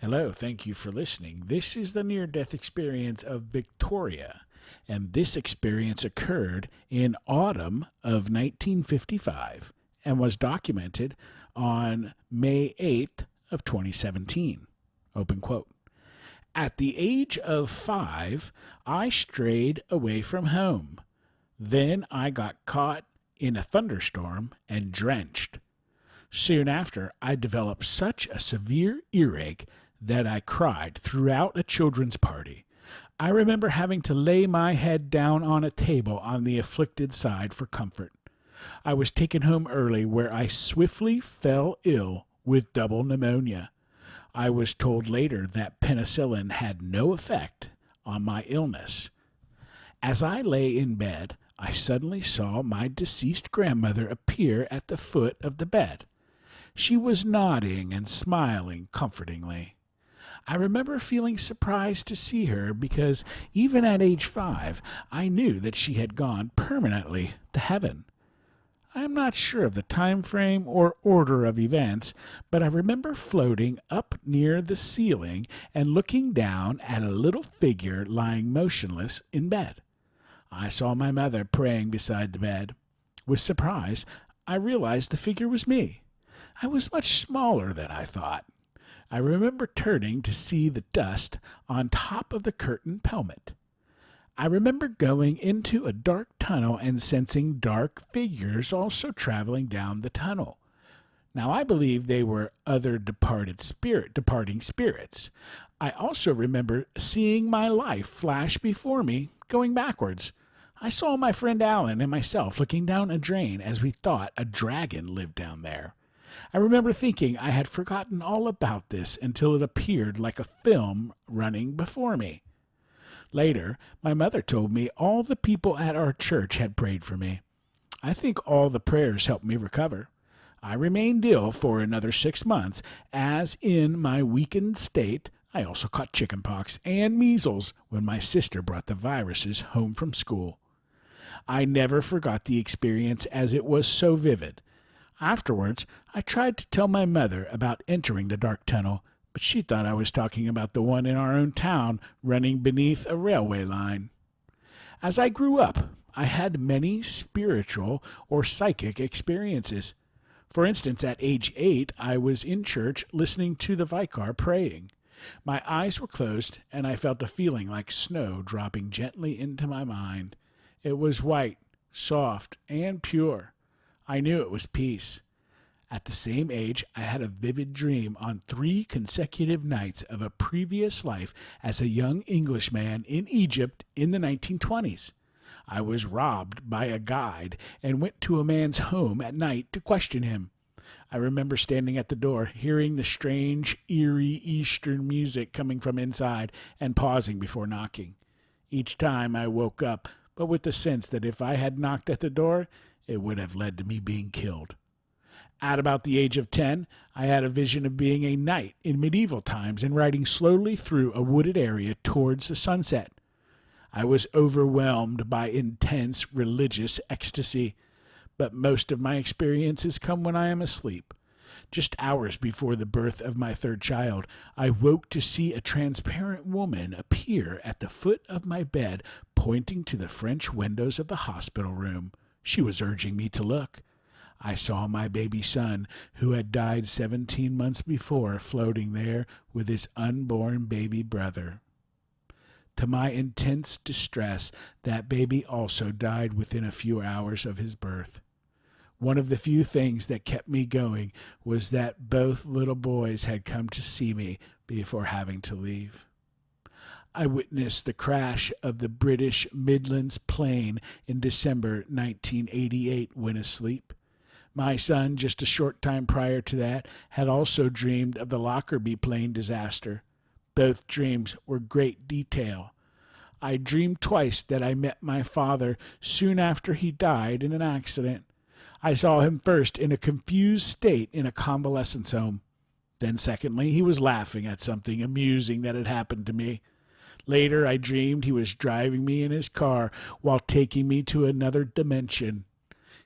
Hello, thank you for listening. This is the near death experience of Victoria, and this experience occurred in autumn of 1955 and was documented on May 8th of 2017. Open quote. At the age of 5, I strayed away from home. Then I got caught in a thunderstorm and drenched. Soon after, I developed such a severe earache that I cried throughout a children's party. I remember having to lay my head down on a table on the afflicted side for comfort. I was taken home early, where I swiftly fell ill with double pneumonia. I was told later that penicillin had no effect on my illness. As I lay in bed, I suddenly saw my deceased grandmother appear at the foot of the bed. She was nodding and smiling comfortingly. I remember feeling surprised to see her because even at age 5, I knew that she had gone permanently to heaven. I am not sure of the time frame or order of events, but I remember floating up near the ceiling and looking down at a little figure lying motionless in bed. I saw my mother praying beside the bed. With surprise, I realized the figure was me. I was much smaller than I thought. I remember turning to see the dust on top of the curtain pelmet. I remember going into a dark tunnel and sensing dark figures also traveling down the tunnel. Now I believe they were other departing spirits. I also remember seeing my life flash before me, going backwards. I saw my friend Alan and myself looking down a drain as we thought a dragon lived down there. I remember thinking I had forgotten all about this until it appeared like a film running before me. Later, my mother told me all the people at our church had prayed for me. I think all the prayers helped me recover. I remained ill for another 6 months, as in my weakened state, I also caught chickenpox and measles when my sister brought the viruses home from school. I never forgot the experience as it was so vivid. Afterwards, I tried to tell my mother about entering the dark tunnel, but she thought I was talking about the one in our own town running beneath a railway line. As I grew up, I had many spiritual or psychic experiences. For instance, at age 8, I was in church listening to the vicar praying. My eyes were closed, and I felt a feeling like snow dropping gently into my mind. It was white, soft, and pure. I knew it was peace. At the same age, I had a vivid dream on 3 consecutive nights of a previous life as a young Englishman in Egypt in the 1920s. I was robbed by a guide and went to a man's home at night to question him. I remember standing at the door, hearing the strange, eerie Eastern music coming from inside and pausing before knocking. Each time I woke up, but with the sense that if I had knocked at the door, it would have led to me being killed. At about the age of 10, I had a vision of being a knight in medieval times and riding slowly through a wooded area towards the sunset. I was overwhelmed by intense religious ecstasy, but most of my experiences come when I am asleep. Just hours before the birth of my 3rd child, I woke to see a transparent woman appear at the foot of my bed, pointing to the French windows of the hospital room. She was urging me to look. I saw my baby son, who had died 17 months before, floating there with his unborn baby brother. To my intense distress, that baby also died within a few hours of his birth. One of the few things that kept me going was that both little boys had come to see me before having to leave. I witnessed the crash of the British Midlands plane in December 1988 when asleep. My son, just a short time prior to that, had also dreamed of the Lockerbie plane disaster. Both dreams were great detail. I dreamed twice that I met my father soon after he died in an accident. I saw him first in a confused state in a convalescence home. Then secondly, he was laughing at something amusing that had happened to me. Later, I dreamed he was driving me in his car while taking me to another dimension.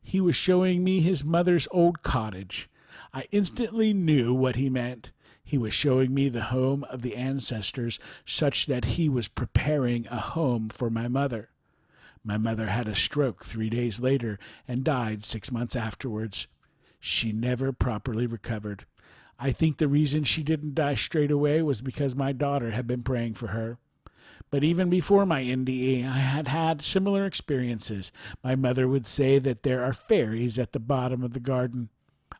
He was showing me his mother's old cottage. I instantly knew what he meant. He was showing me the home of the ancestors, such that he was preparing a home for my mother. My mother had a stroke 3 days later and died 6 months afterwards. She never properly recovered. I think the reason she didn't die straight away was because my daughter had been praying for her. But even before my NDE, I had had similar experiences. My mother would say that there are fairies at the bottom of the garden.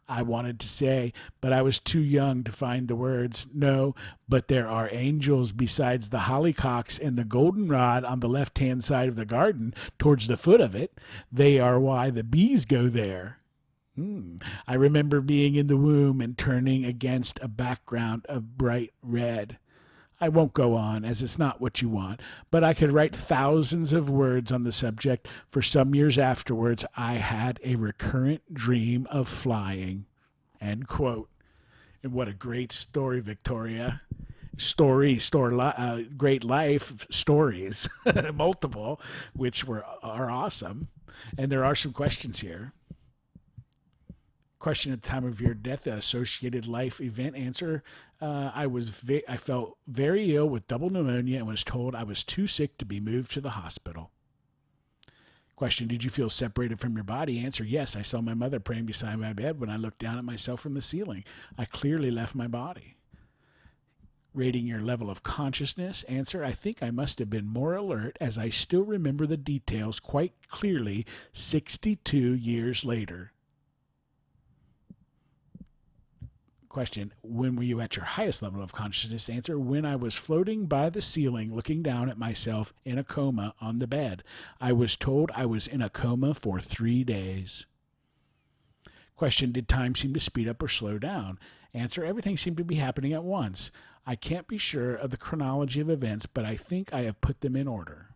I wanted to say, but I was too young to find the words. No, but there are angels besides the hollyhocks and the goldenrod on the left-hand side of the garden, towards the foot of it. They are why the bees go there. I remember being in the womb and turning against a background of bright red. I won't go on, as it's not what you want, but I could write thousands of words on the subject. For some years afterwards, I had a recurrent dream of flying. End quote. And what a great story, Victoria. Great life stories, multiple, which are awesome. And there are some questions here. Question: at the time of your death, associated life event. Answer: I felt very ill with double pneumonia and was told I was too sick to be moved to the hospital. Question: did you feel separated from your body? Answer: yes, I saw my mother praying beside my bed when I looked down at myself from the ceiling. I clearly left my body. Rating your level of consciousness. Answer: I think I must have been more alert, as I still remember the details quite clearly 62 years later. Question: when were you at your highest level of consciousness? Answer: when I was floating by the ceiling looking down at myself in a coma on the bed. I was told I was in a coma for 3 days. Question: did time seem to speed up or slow down? Answer: everything seemed to be happening at once. I can't be sure of the chronology of events, but I think I have put them in order.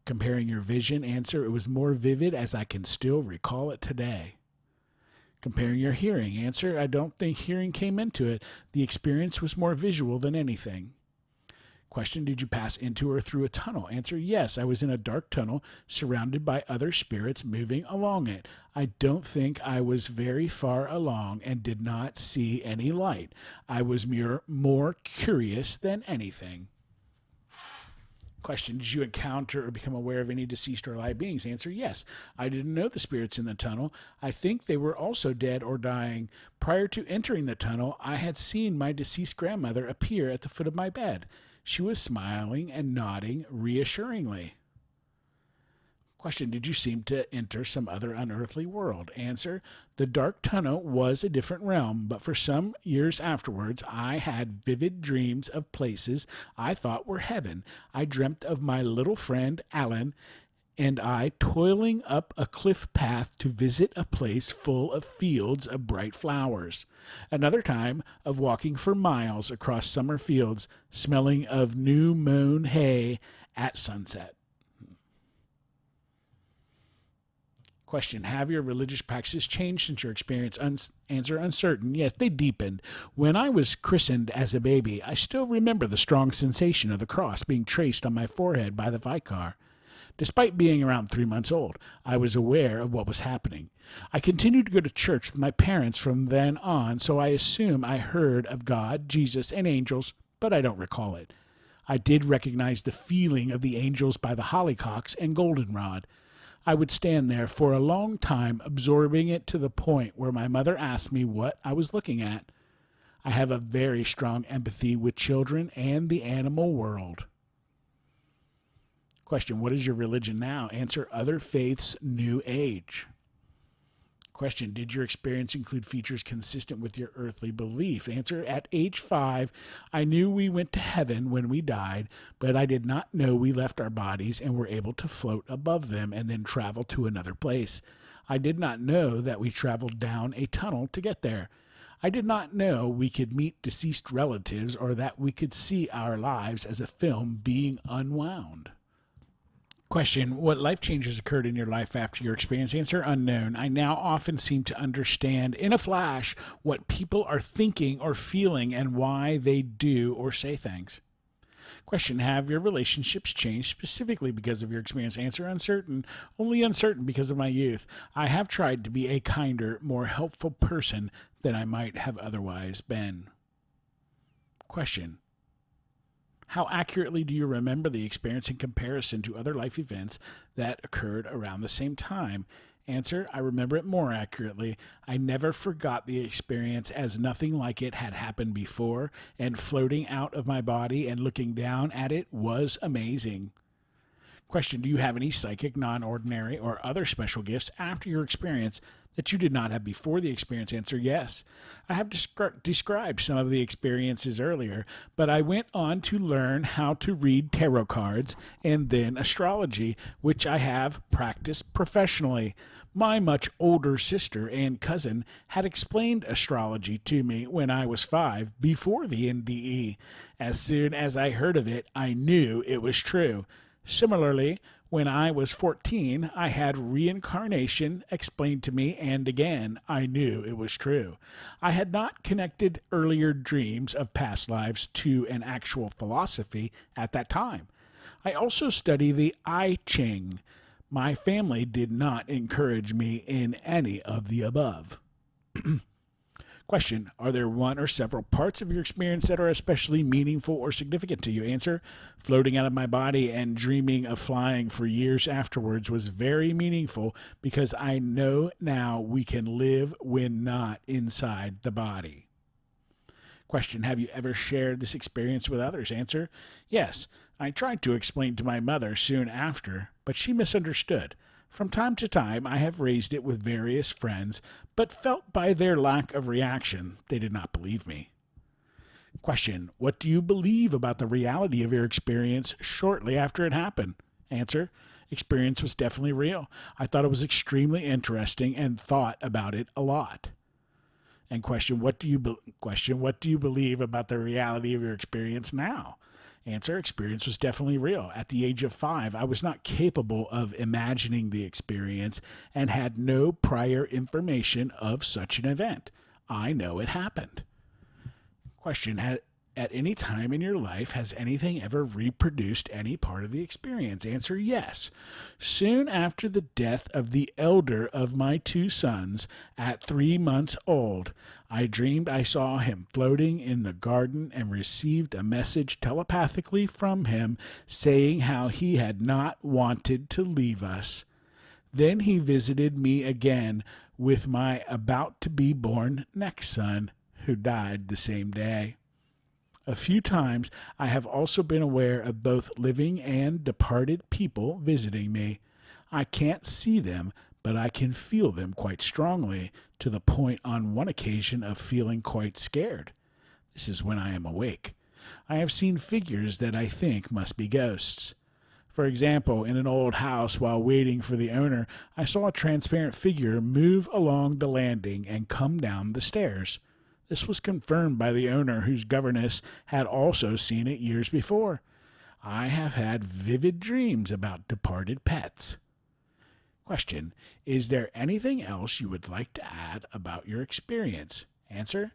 Comparing your vision. Answer: it was more vivid, as I can still recall it today. Comparing your hearing. Answer: I don't think hearing came into it. The experience was more visual than anything. Question: did you pass into or through a tunnel? Answer: yes, I was in a dark tunnel surrounded by other spirits moving along it. I don't think I was very far along and did not see any light. I was more curious than anything. Question: did you encounter or become aware of any deceased or alive beings? Answer: yes. I didn't know the spirits in the tunnel. I think they were also dead or dying. Prior to entering the tunnel, I had seen my deceased grandmother appear at the foot of my bed. She was smiling and nodding reassuringly. Question: did you seem to enter some other unearthly world? Answer: the dark tunnel was a different realm, but for some years afterwards I had vivid dreams of places I thought were heaven. I dreamt of my little friend Alan and I toiling up a cliff path to visit a place full of fields of bright flowers. Another time of walking for miles across summer fields, smelling of new mown hay at sunset. Question: have your religious practices changed since your experience? Answer: uncertain. Yes, they deepened. When I was christened as a baby, I still remember the strong sensation of the cross being traced on my forehead by the vicar. Despite being around 3 months old, I was aware of what was happening. I continued to go to church with my parents from then on, so I assume I heard of God, Jesus, and angels, but I don't recall it. I did recognize the feeling of the angels by the hollyhocks and goldenrod. I would stand there for a long time, absorbing it to the point where my mother asked me what I was looking at. I have a very strong empathy with children and the animal world. Question: what is your religion now? Answer: other faiths, New Age. Question: did your experience include features consistent with your earthly belief? Answer: at age 5, I knew we went to heaven when we died, but I did not know we left our bodies and were able to float above them and then travel to another place. I did not know that we traveled down a tunnel to get there. I did not know we could meet deceased relatives or that we could see our lives as a film being unwound. Question: what life changes occurred in your life after your experience? Answer: unknown. I now often seem to understand in a flash what people are thinking or feeling and why they do or say things. Question: have your relationships changed specifically because of your experience? Answer: uncertain. Only uncertain because of my youth. I have tried to be a kinder, more helpful person than I might have otherwise been. Question: how accurately do you remember the experience in comparison to other life events that occurred around the same time? Answer: I remember it more accurately. I never forgot the experience, as nothing like it had happened before, and floating out of my body and looking down at it was amazing. Question: do you have any psychic, non-ordinary, or other special gifts after your experience that you did not have before the experience? Answer: yes. I have described some of the experiences earlier, but I went on to learn how to read tarot cards and then astrology, which I have practiced professionally. My much older sister and cousin had explained astrology to me when I was 5 before the NDE. As soon as I heard of it, I knew it was true. Similarly, when I was 14, I had reincarnation explained to me, and again, I knew it was true. I had not connected earlier dreams of past lives to an actual philosophy at that time. I also study the I Ching. My family did not encourage me in any of the above. Question: are there one or several parts of your experience that are especially meaningful or significant to you? Answer: floating out of my body and dreaming of flying for years afterwards was very meaningful, because I know now we can live when not inside the body. Question: have you ever shared this experience with others? Answer: yes. I tried to explain to my mother soon after, but she misunderstood. From time to time, I have raised it with various friends, but felt by their lack of reaction they did not believe me. Question: what do you believe about the reality of your experience shortly after it happened? Answer: experience was definitely real. I thought it was extremely interesting and thought about it a lot. And question: what do you believe about the reality of your experience now? Answer: experience was definitely real. At the age of 5, I was not capable of imagining the experience and had no prior information of such an event. I know it happened. Question: at any time in your life, has anything ever reproduced any part of the experience? Answer: yes. Soon after the death of the elder of my 2 sons, at 3 months old, I dreamed I saw him floating in the garden and received a message telepathically from him saying how he had not wanted to leave us. Then he visited me again with my about-to-be-born next son, who died the same day. A few times I have also been aware of both living and departed people visiting me. I can't see them, but I can feel them quite strongly, to the point on one occasion of feeling quite scared. This is when I am awake. I have seen figures that I think must be ghosts. For example, in an old house, while waiting for the owner, I saw a transparent figure move along the landing and come down the stairs. This was confirmed by the owner, whose governess had also seen it years before. I have had vivid dreams about departed pets. Question: is there anything else you would like to add about your experience? Answer: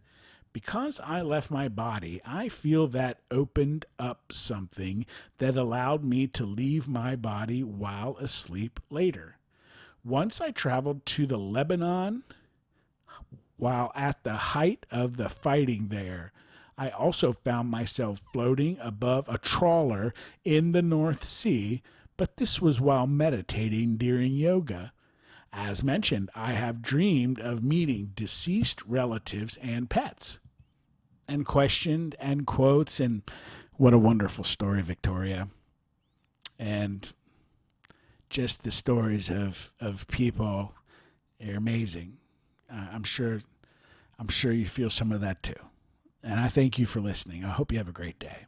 because I left my body, I feel that opened up something that allowed me to leave my body while asleep later. Once I traveled to the Lebanon while at the height of the fighting there. I also found myself floating above a trawler in the North Sea, but this was while meditating during yoga. As mentioned, I have dreamed of meeting deceased relatives and pets. And questioned and quotes, and what a wonderful story, Victoria. And just the stories of people are amazing. I'm sure you feel some of that too. And I thank you for listening. I hope you have a great day.